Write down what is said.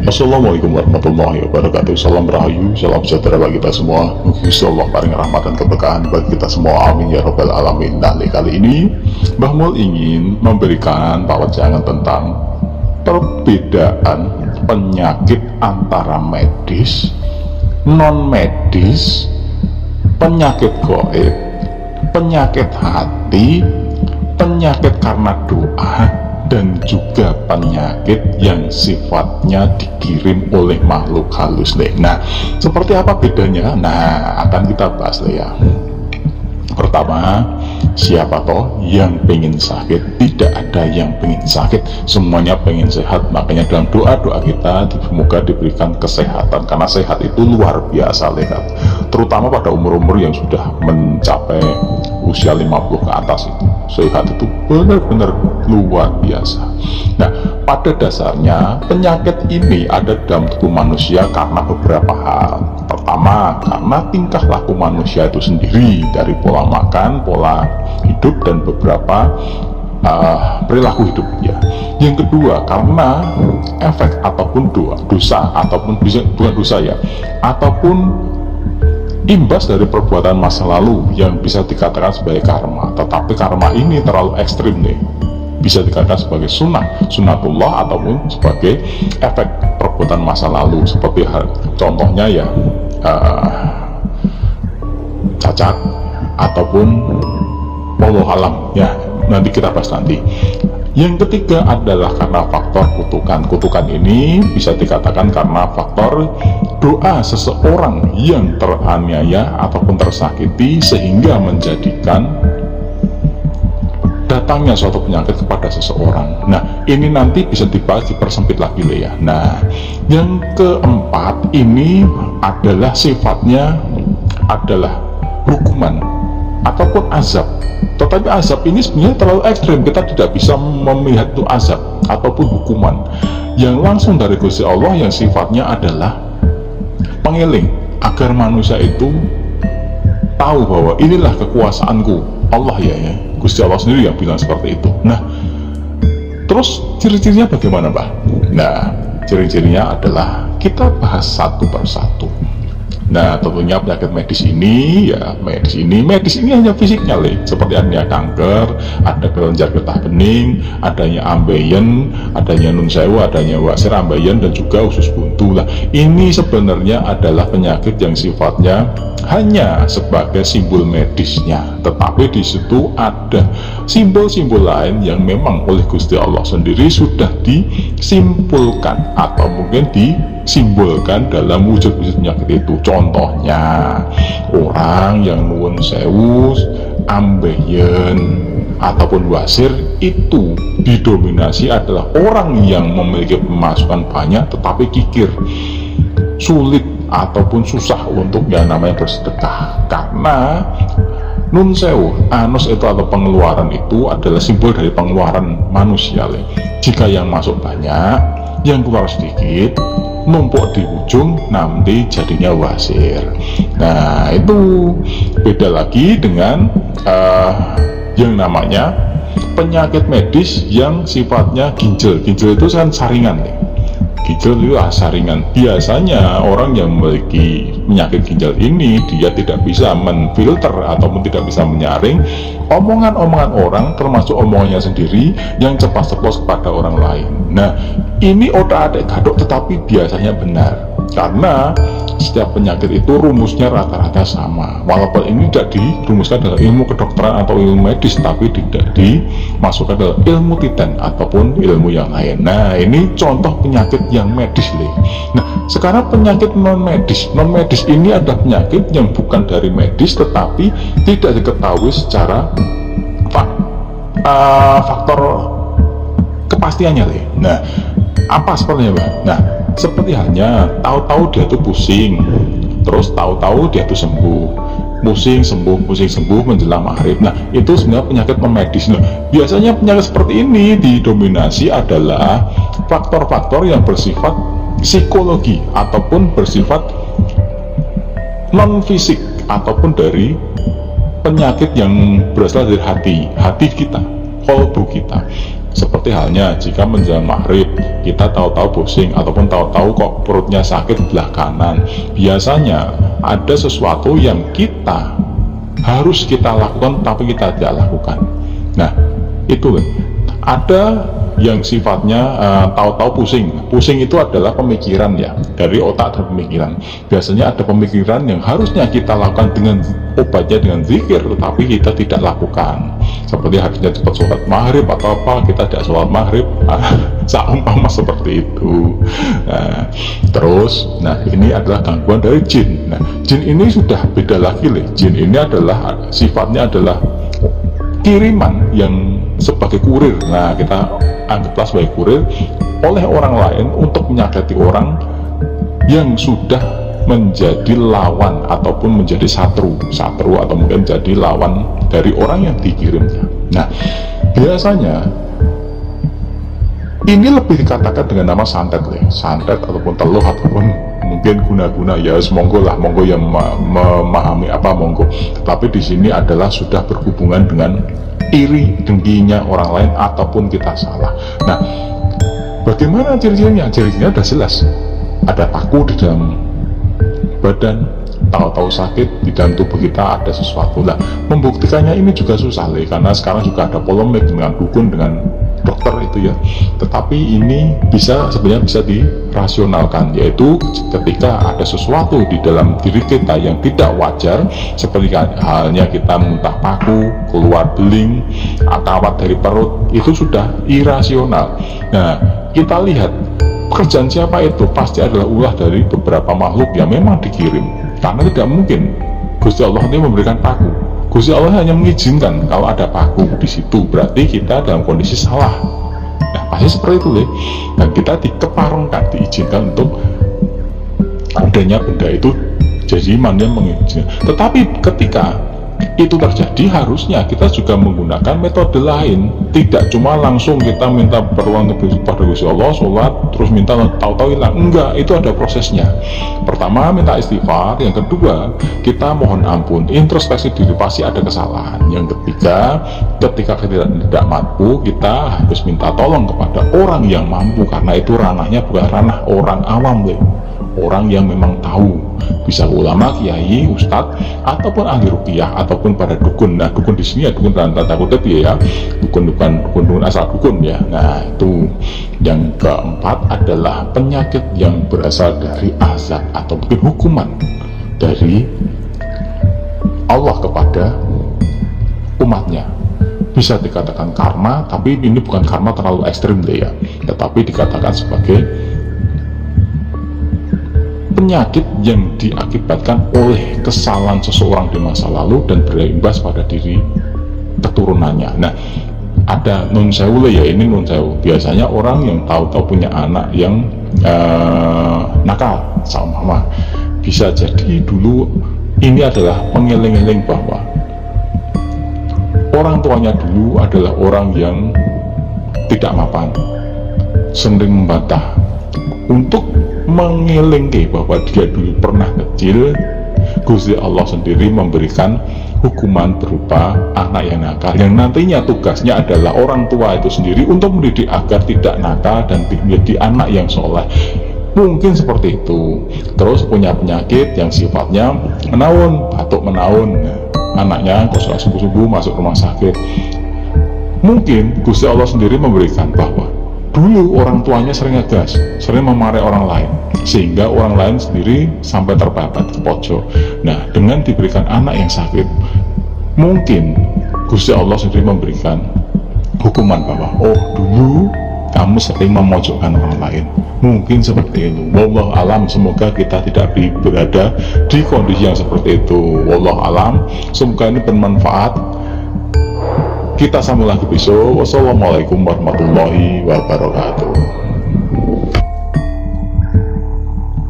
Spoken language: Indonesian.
Assalamualaikum warahmatullahi wabarakatuh. Salam rahayu, salam sejahtera bagi kita semua. Insya Allah paling rahmat dan keberkahan bagi kita semua, amin ya robbal alamin. Nah, kali ini Mbah Mul ingin memberikan pawajangan tentang perbedaan penyakit antara medis, non medis, penyakit gaib, penyakit hati, penyakit karena doa, dan juga penyakit yang sifatnya dikirim oleh makhluk halus nih. Nah, seperti apa bedanya? Nah, akan kita bahas ya. Pertama, siapa toh yang pengen sakit? Tidak ada yang pengen sakit, semuanya pengen sehat. Makanya dalam doa-doa kita semoga diberikan kesehatan, karena sehat itu luar biasa lehat, terutama pada umur-umur yang sudah mencapai usia 50 ke atas itu. Sehat itu benar-benar luar biasa. Nah, pada dasarnya penyakit ini ada dalam tubuh manusia karena beberapa hal. Pertama, karena tingkah laku manusia itu sendiri, dari pola makan, pola hidup, dan beberapa perilaku hidup ya. Yang kedua, karena efek ataupun dosa ataupun bukan dosa ya, ataupun imbas dari perbuatan masa lalu yang bisa dikatakan sebagai karma. Tetapi karma ini terlalu ekstrim nih, bisa dikatakan sebagai sunatullah ataupun sebagai efek perbuatan masa lalu. Seperti contohnya ya cacat ataupun wallahu alam ya, nanti kita bahas nanti. Yang ketiga adalah karena faktor kutukan. Kutukan ini bisa dikatakan karena faktor doa seseorang yang teraniaya ataupun tersakiti, sehingga menjadikan datangnya suatu penyakit kepada seseorang. Nah, ini nanti bisa dibahas, dipersempit lagi ya. Nah, yang keempat ini adalah sifatnya adalah hukuman ataupun azab. Tetapi azab ini sebenarnya terlalu ekstrim, kita tidak bisa melihat itu azab ataupun hukuman yang langsung dari Gusti Allah, yang sifatnya adalah pengeling agar manusia itu tahu bahwa inilah kekuasaanku, Allah ya, Gusti Allah sendiri yang bilang seperti itu. Nah, terus ciri-cirinya bagaimana, Mbah? Nah, ciri-cirinya adalah kita bahas satu persatu. Nah, tentunya penyakit medis ini ya, medis ini hanya fisiknya seperti adanya kanker, ada kelenjar getah bening, adanya ambeien, adanya nun sewu, adanya wasir ambeien, dan juga usus buntu lah. Ini sebenarnya adalah penyakit yang sifatnya hanya sebagai simbol medisnya, tetapi di situ ada simbol-simbol lain yang memang oleh Gusti Allah sendiri sudah disimpulkan atau mungkin disimbolkan dalam wujud-wujud penyakit itu. Contohnya orang yang nuwun sewu, ambeien ataupun wasir itu didominasi adalah orang yang memiliki pemasukan banyak tetapi kikir, sulit ataupun susah untuk yang namanya bersedekah. Karena nun sewu, anus itu atau pengeluaran itu adalah simbol dari pengeluaran manusia. Jika yang masuk banyak, yang keluar sedikit, numpuk di ujung, nanti jadinya wasir. Nah, itu beda lagi dengan yang namanya penyakit medis yang sifatnya ginjal. Ginjal itu kan saringan ginjal itu saringan. Biasanya orang yang memiliki penyakit ginjal ini, dia tidak bisa menfilter ataupun tidak bisa menyaring omongan-omongan orang, termasuk omongannya sendiri yang cepat-cepat kepada orang lain. Nah, ini otak-atik gadok tetapi biasanya benar, karena setiap penyakit itu rumusnya rata-rata sama. Walaupun ini tidak dirumuskan dalam ilmu kedokteran atau ilmu medis, tapi tidak dimasukkan dalam ilmu titan ataupun ilmu yang lain. Nah, ini contoh penyakit yang medis Nah, sekarang penyakit non medis. Non medis ini adalah penyakit yang bukan dari medis tetapi tidak diketahui secara faktor kepastiannya Nah, apa sepertinya, Mbak? Nah, seperti halnya tahu-tahu dia tuh pusing, terus tahu-tahu dia tuh sembuh, pusing sembuh menjelang maghrib. Nah, itu sebenarnya penyakit non medis. Nah, biasanya penyakit seperti ini didominasi adalah faktor-faktor yang bersifat psikologi ataupun bersifat non fisik, ataupun dari penyakit yang berasal dari hati kita, kolbu kita. Seperti halnya jika menjelang maghrib kita tahu-tahu pusing ataupun tahu-tahu kok perutnya sakit belah kanan, biasanya ada sesuatu yang harus kita lakukan tapi kita tidak lakukan. Nah, itu ada yang sifatnya tahu-tahu pusing itu adalah pemikiran ya, dari otak dan pemikiran. Biasanya ada pemikiran yang harusnya kita lakukan dengan obatnya dengan zikir, tetapi kita tidak lakukan. Seperti harusnya cepat sholat maghrib atau apa, kita tidak sholat maghrib, seumpama seperti itu. Nah, ini adalah gangguan dari jin. Nah, jin ini sudah beda lagi loh. Jin ini adalah sifatnya adalah kiriman yang sebagai kurir. Nah, kita anggaplah sebagai kurir oleh orang lain untuk menyakiti orang yang sudah menjadi lawan ataupun menjadi satru atau mungkin jadi lawan dari orang yang dikirimnya. Nah, biasanya ini lebih dikatakan dengan nama santet ataupun teluh ataupun mungkin guna-guna ya, monggo yang memahami apa monggo. Tetapi di sini adalah sudah berhubungan dengan iri dengkinya orang lain ataupun kita salah. Nah, bagaimana ciri-cirinya? Ciri-cirinya sudah jelas. Ada paku di dalam badan, tahu-tahu sakit di dalam tubuh kita ada sesuatu. Nah, membuktikannya ini juga susah karena sekarang juga ada polemik dengan dukun, dengan dokter itu ya. Tetapi ini sebenarnya bisa dirasionalkan, yaitu ketika ada sesuatu di dalam diri kita yang tidak wajar, seperti halnya kita muntah paku, keluar beling, kawat dari perut, itu sudah irasional. Nah, kita lihat pekerjaan siapa itu, pasti adalah ulah dari beberapa makhluk yang memang dikirim. Karena tidak mungkin Gusti Allah ini memberikan paku. Gusti Allah hanya mengizinkan kalau ada paku di situ, berarti kita dalam kondisi salah. Nah, pasti seperti itu dan kita dikeparengkan, diizinkan untuk adanya benda itu, jadi mana yang mengizinkan. Tetapi ketika itu terjadi, harusnya kita juga menggunakan metode lain, tidak cuma langsung kita minta pertolongan kepada Gusti Allah, sholat, terus minta tahu-tahu hilang. Enggak, itu ada prosesnya. Pertama, minta istighfar. Yang kedua, kita mohon ampun, introspeksi diri, pasti ada kesalahan. Yang ketiga, ketika kita tidak mampu, kita harus minta tolong kepada orang yang mampu, karena itu ranahnya bukan ranah orang awam, orang yang memang tahu, bisa ulama, kiai, ustadz, ataupun ahli ruqyah, ataupun pada dukun. Nah, dukun di sini ya dukun dalam tanda kutip ya, dukun asal dukun ya. Nah, itu yang keempat adalah penyakit yang berasal dari azab atau mungkin hukuman dari Allah kepada umatnya. Bisa dikatakan karma, tapi ini bukan karma terlalu ekstrim ya, tetapi dikatakan sebagai penyakit yang diakibatkan oleh kesalahan seseorang di masa lalu dan berimbas pada diri keturunannya. Nah, ada nun sewu ya, ini nun sewu. Biasanya orang yang tahu-tahu punya anak yang nakal sama mama, bisa jadi dulu ini adalah mengeling-eling bahwa orang tuanya dulu adalah orang yang tidak mapan, sering membantah, untuk mengelengke bahwa dia dulu pernah kecil. Gusti Allah sendiri memberikan hukuman berupa anak yang nakal, yang nantinya tugasnya adalah orang tua itu sendiri untuk mendidik agar tidak nakal dan menjadi anak yang soleh. Mungkin seperti itu. Terus punya penyakit yang sifatnya menaun, batuk menaun, anaknya kok setelah subuh-subuh masuk rumah sakit. Mungkin Gusti Allah sendiri memberikan bahwa dulu orang tuanya sering ngegas, sering memarahi orang lain, sehingga orang lain sendiri sampai terbabat, terpojok. Nah, dengan diberikan anak yang sakit, mungkin Gusti Allah sendiri memberikan hukuman bahwa oh dulu kamu sering memojokkan orang lain. Mungkin seperti itu. Wallahu alam, semoga kita tidak berada di kondisi yang seperti itu. Wallahu alam, semoga ini bermanfaat. Kita sambung lagi besok. Wassalamualaikum warahmatullahi wabarakatuh.